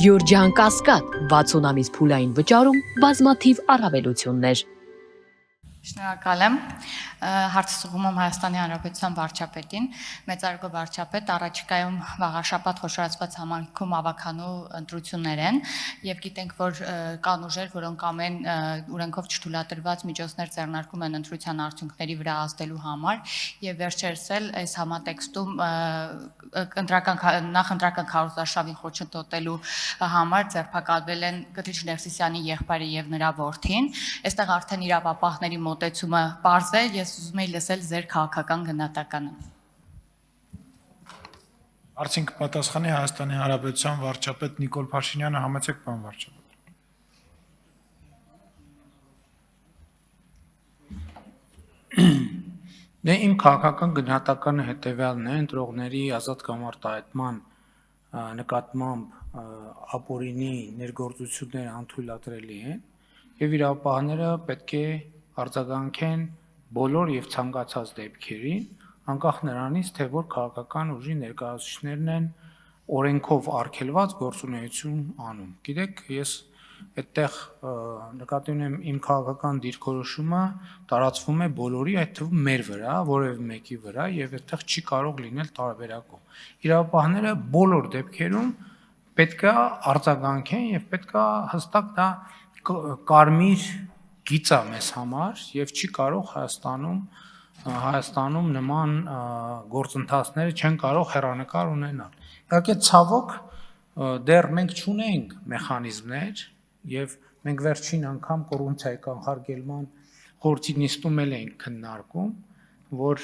Գյորջյան Կասկադ 60 ամիս փուլային վճարում բազմաթիվ առավելություններ։ Շնորհակալ եմ։ Հարցում եմ Հայաստանի Հանրապետության վարչապետին, մեծարգո վարչապետ, առաջիկայում վաղաշաբաթ խոշորացված համայնքում ավականու ընտրություններ են եւ գիտենք, որ կան ուժեր, որոնք ամեն օրենքով չթույլատրված միջոցներ ձեռնարկում են ընտրության արդյունքների վրա ազդելու համար եւ վերջերս էլ այս համատեքստում նախընտրական քարոզարշավին խոչընդոտելու համար ձերբակալվել են Կտրիչ Ներսիսյանի եղբայրը եւ նրա որդին։ Այստեղ արդեն իրավապահների մոտեցումը պարզ է, ես ուզում եի լսել ձեր քաղաքական գնահատականը։ Հարցին կպատասխանի Հայաստանի Հանրապետության վարչապետ Նիկոլ Փաշինյանը, համեցեք պարոն վարչապետ։ Իմ քաղաքական գնահատականը հետևյալն է, ընտրողների ազատ կամ արտահայտման նկատմամբ ապօրինի ներգործությունները անթույլատրելի են եւ իրավապահները պետք է արձագանքեն բոլոր եւ ցանկացած դեպքերին, անկախ նրանից, թե որ քաղաքական ուժի ներկայացուցիչներն են օրենքով արգելված գործունեություն անում։ Գիտեք, ես այդտեղ նկատի ունեմ իմ քաղաքական դիրքորոշումը տարածվում է բոլորի, այդ թվում մեր վրա, որևէ մեկի վրա եւ այդտեղ չի կարող լինել տարբերակում։ Իրավապահները բոլոր դեպքերում պետքա արձագանքեն եւ պետքա հստակ դա կարմիր գիծ է մեզ համար եւ չի կարող Հայաստանում նման գործընթացները չեն կարող հեռանկար ունենալ։ Իհարկե ցավոք դեռ մենք չունենք մեխանիզմներ եւ մենք վերջին անգամ կոռուպցիայի կանխարգելման խորհրդի նիստում էլ ենք քննարկում, որ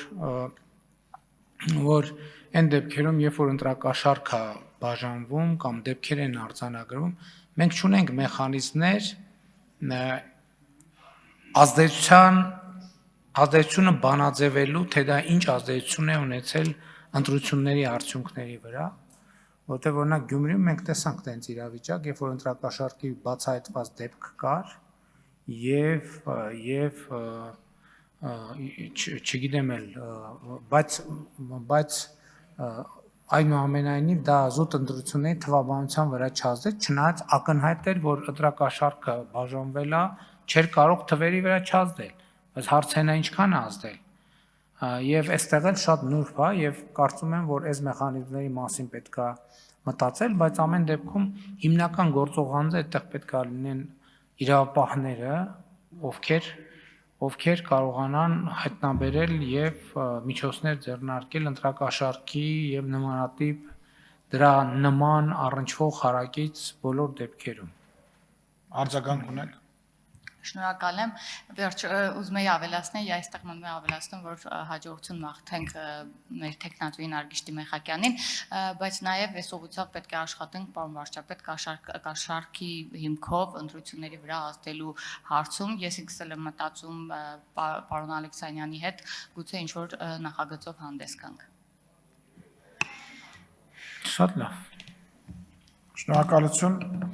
այն դեպքերում, երբ որ ընտրակաշառք է բաժանվում կամ դեպքեր են արձանագրվում, մենք չունենք մեխանիզմներ ազդեցությունը բանաձևելու, թե դա ինչ ազդեցություն է ունեցել ընտրությունների արդյունքների վրա, որտեղ օրինակ Գյումրիում մենք տեսանք տենց իրավիճակ, երբ որ ընտրակաշառքի բացահայտված դեպք կար եւ չգիտեմ էլ, բայց այնուամենայնիվ դա զուտ ընտրությունների թվաբանության վրա չազդեց, չնայած ակնհայտ էր, որ ընտրակաշառքը բաժանվել է, չէր կարող թվերի վրա չազդել, բայց հարցն է ինչքան է ազդել։ Եվ այստեղ էլ շատ նուրբ է եւ կարծում եմ, որ այս մեխանիզմների մասին պետքա մտածել, բայց ամեն դեպքում հիմնական գործողանձը այդտեղ պետքա լինեն իրավապահները, ովքեր կարողանան հայտնաբերել եւ միջոցներ ձեռնարկել ընտրակաշառքի եւ նմանատիպ դրա նման առնչվող հարակից բոլոր դեպքերում։ Արձագանք ունեք։ Շնորհակալ եմ։ Վերջ ուզում եի ավելացնել, այստեղ մնում եմ ավելացնում, որ հաջողություն մաղթենք մեր տեխնատուին Արգիշտի Մեխակյանին, բայց նաև այս ուղղությամբ պետք է աշխատենք, պարոն վարչապետ, կաշառքի հիմքով ընտրությունների վրա ազդելու հարցում։ Ես ինքս էլ եմ մտածում պարոն Ալեքսանյանի հետ, գուցե ինչ-որ նախագծով հանդես գանք։ Շատ լավ։ Շնորհակալություն։